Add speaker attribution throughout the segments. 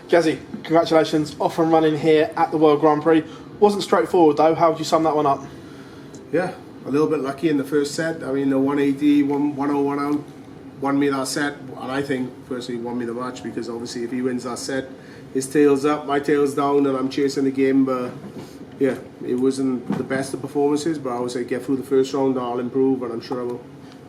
Speaker 1: Gezi, congratulations, off and running here at the World Grand Prix. Wasn't straightforward though. How would you sum that one up?
Speaker 2: Yeah, a little bit lucky in the first set. I mean, the 180, 101 out, won me that set, and I think personally won me the match, because obviously if he wins that set, his tail's up, my tail's down, and I'm chasing the game. But yeah, it wasn't the best of performances, but I would say get through the first round, I'll improve, and I'm sure I will.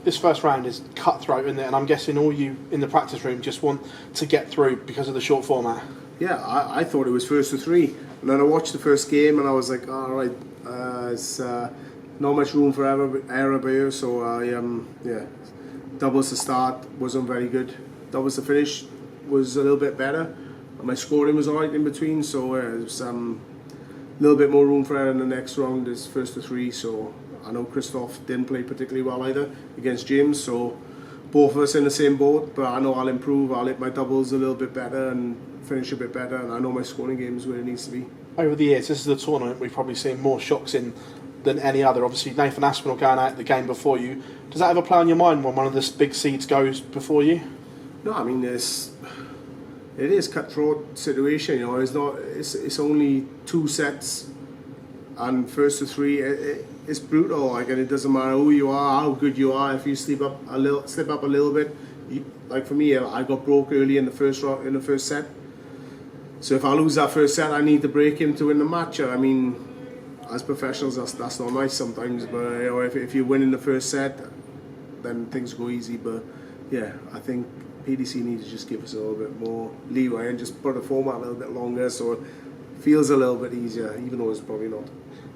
Speaker 1: This first round is cutthroat, isn't it? And I'm guessing all you in the practice room just want to get through because of the short format.
Speaker 2: Yeah, I thought it was first to three, and then I watched the first game and I was like, all right, it's not much room for error by here. So yeah, doubles to start wasn't very good. Doubles to finish was a little bit better, and my scoring was alright in between. So it was a little bit more room for error in the next round. Is first to three. So I know Christoph didn't play particularly well either against James. So both of us in the same boat, but I know I'll improve. I'll hit my doubles a little bit better and finish a bit better, and I know my scoring game is where it needs to be.
Speaker 1: Over the years, this is the tournament we've probably seen more shocks in than any other. Obviously, Nathan Aspinall going out the game before you. Does that ever play on your mind when one of the big seeds goes before you?
Speaker 2: No, I mean, it is cutthroat situation. You know, it's only two sets, and first to three, it's brutal. Like, and it doesn't matter who you are, how good you are. If you slip up a little bit, like for me, I got broke early in the first set. So if I lose that first set, I need to break him to win the match. I mean, as professionals, that's not nice sometimes. But you know, if you win in the first set, then things go easy. But yeah, I think PDC needs to just give us a little bit more leeway and just put the format a little bit longer, so it feels a little bit easier, even though it's probably not.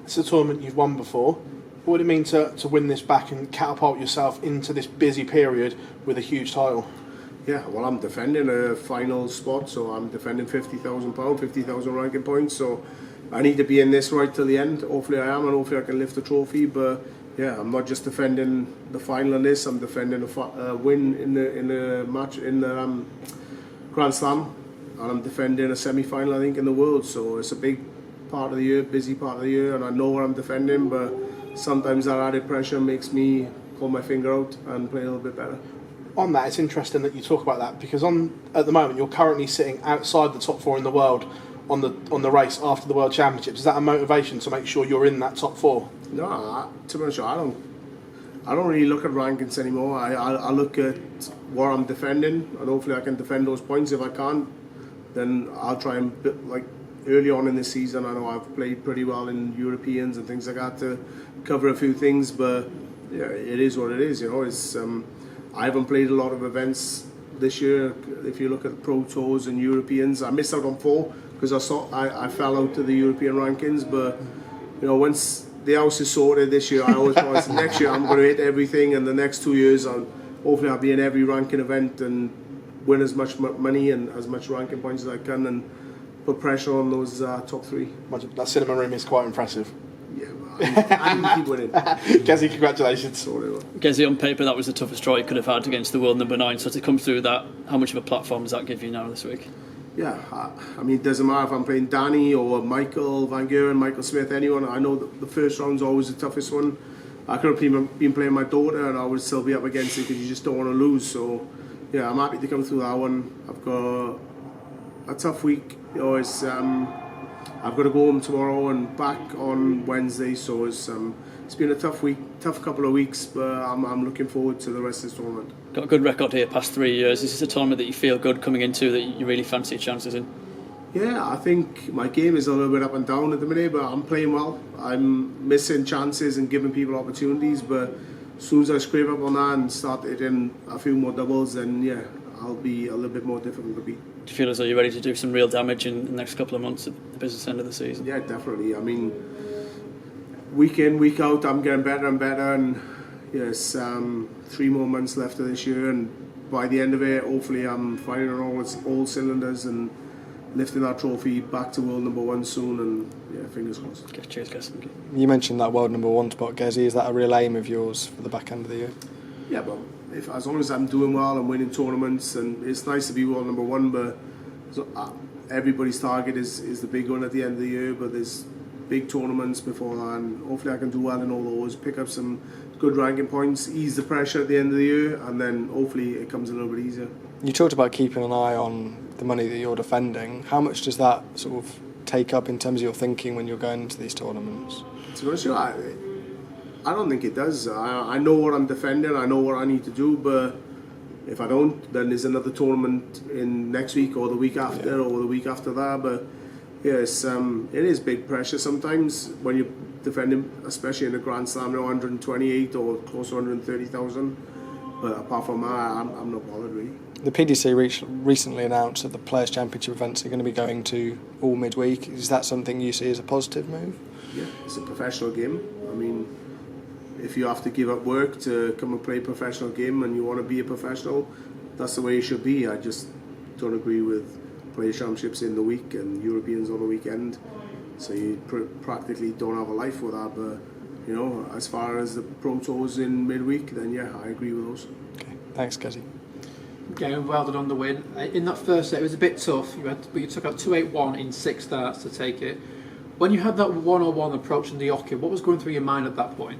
Speaker 1: It's a tournament you've won before. What would it mean to win this back and catapult yourself into this busy period with a huge title?
Speaker 2: Yeah, well, I'm defending a final spot, so I'm defending £50,000, 50,000 ranking points, so I need to be in this right till the end. Hopefully I am, and hopefully I can lift the trophy. But yeah, I'm not just defending the final in this, I'm defending a win in the match in the Grand Slam, and I'm defending a semi-final, I think, in the World. So it's a big part of the year, busy part of the year, and I know what I'm defending, but sometimes that added pressure makes me pull my finger out and play a little bit better.
Speaker 1: On that, it's interesting that you talk about that, because at the moment you're currently sitting outside the top four in the world on the race after the World Championships. Is that a motivation to make sure you're in that top four?
Speaker 2: No, to be honest, I don't really look at rankings anymore. I look at what I'm defending, and hopefully I can defend those points. If I can't, then I'll try and, like early on in the season, I know I've played pretty well in Europeans and things like that to cover a few things, but yeah, it is what it is. You know, it's I haven't played a lot of events this year. If you look at the Pro Tours and Europeans, I missed out on 4 because I fell out to the European rankings. But you know, once the house is sorted this year, I always promise next year I'm going to hit everything, and the next 2 years hopefully I'll be in every ranking event and win as much money and as much ranking points as I can, and put pressure on those top 3.
Speaker 1: That cinema room is quite impressive.
Speaker 2: Yeah, I need to keep winning.
Speaker 1: Gezi, congratulations.
Speaker 3: Gezi, on paper, that was the toughest draw you could have had against the world number 9. So to come through that, how much of a platform does that give you now this week?
Speaker 2: Yeah, I mean, it doesn't matter if I'm playing Danny or Michael Van Geuren, Michael Smith, anyone. I know that the first round's always the toughest one. I could have been playing my daughter and I would still be up against it, because you just don't want to lose. So yeah, I'm happy to come through that one. I've got a tough week. You know, it's I've got to go home tomorrow and back on Wednesday, so it's been a tough week, tough couple of weeks, but I'm looking forward to the rest of this tournament.
Speaker 3: Got a good record here past 3 years. Is this a tournament that you feel good coming into, that you really fancy your chances in?
Speaker 2: Yeah, I think my game is a little bit up and down at the minute, but I'm playing well. I'm missing chances and giving people opportunities, but as soon as I scrape up on that and start hitting a few more doubles, then yeah, I'll be a little bit more difficult to beat.
Speaker 3: Do you feel as though you're ready to do some real damage in the next couple of months at the business end of the season?
Speaker 2: Yeah, definitely. I mean, week in, week out, I'm getting better and better, and yes, 3 more months left of this year, and by the end of it, hopefully I'm firing on all cylinders and lifting that trophy back to world number 1 soon, and yeah, fingers crossed.
Speaker 3: Okay, cheers, guys. Thank you.
Speaker 4: You mentioned that world number 1 spot, Gezi. Is that a real aim of yours for the back end of the year?
Speaker 2: Yeah, but as long as I'm doing well and winning tournaments, and it's nice to be world number 1, but everybody's target is the big one at the end of the year, but there's big tournaments before that, and hopefully I can do well in all those, pick up some good ranking points, ease the pressure at the end of the year, and then hopefully it comes a little bit easier.
Speaker 4: You talked about keeping an eye on the money that you're defending. How much does that sort of take up in terms of your thinking when you're going into these tournaments?
Speaker 2: To be honest with you, I don't think it does. I know what I'm defending, I know what I need to do, but if I don't, then there's another tournament in next week or the week after or the week after that. But yeah, it is big pressure sometimes when you're defending, especially in a Grand Slam, 128 or close to 130,000. But apart from that, I'm not bothered really.
Speaker 4: The PDC recently announced that the Players' Championship events are going to be going to all midweek. Is that something you see as a positive move?
Speaker 2: Yeah, it's a professional game. I mean, if you have to give up work to come and play a professional game and you want to be a professional, that's the way it should be. I just don't agree with Players' Championships in the week and Europeans on the weekend. So you practically don't have a life with that. But you know, as far as the Pro Tours in midweek, then yeah, I agree with those.
Speaker 4: Okay, thanks, Gezi.
Speaker 5: Okay, well done on the win. In that first set, it was a bit tough. You took out 2-8-1 in 6 darts to take it. When you had that 101 approaching the Oki, what was going through your mind at that point?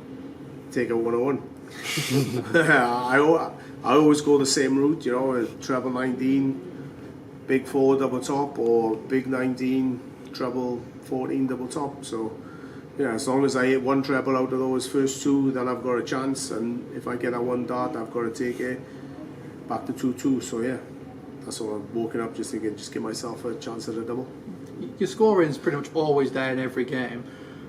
Speaker 2: Take a 101. I always go the same route, you know, treble 19, big 4 double top, or big 19, treble 14 double top. So yeah, as long as I hit one treble out of those first 2, then I've got a chance. And if I get that 1 dart, I've got to take it back to 2-2. So yeah, that's what I'm woken up just thinking, just give myself a chance at a double.
Speaker 5: Your scoring's pretty much always there in every game,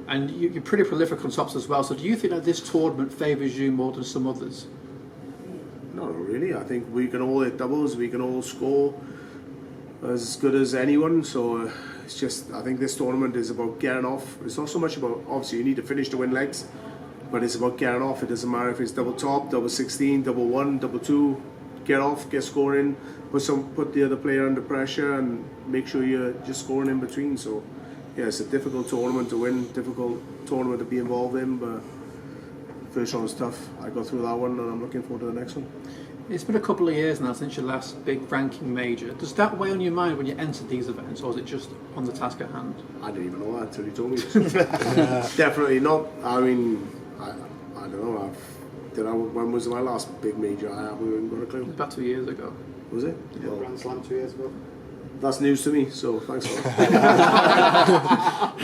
Speaker 5: and you're pretty prolific on tops as well. So do you think that this tournament favours you more than some others?
Speaker 2: No, not really. I think we can all hit doubles, we can all score as good as anyone. So it's just, I think this tournament is about getting off. It's not so much about, obviously you need to finish to win legs, but it's about getting off. It doesn't matter if it's double top, double 16, double 1, double 2. Get off, get scoring, put the other player under pressure, and make sure you're just scoring in between. So yeah, it's a difficult tournament to win, difficult tournament to be involved in, but first one was tough. I got through that one and I'm looking forward to the next one.
Speaker 5: It's been a couple of years now since your last big ranking major. Does that weigh on your mind when you enter these events, or is it just on the task at hand?
Speaker 2: I didn't even know that until you told me. Definitely not. I mean, I don't know. When was my last big major? I haven't even got a clue.
Speaker 5: About 2 years ago.
Speaker 2: Was it?
Speaker 1: Grand Slam 2 years ago.
Speaker 2: That's news to me, so thanks for that.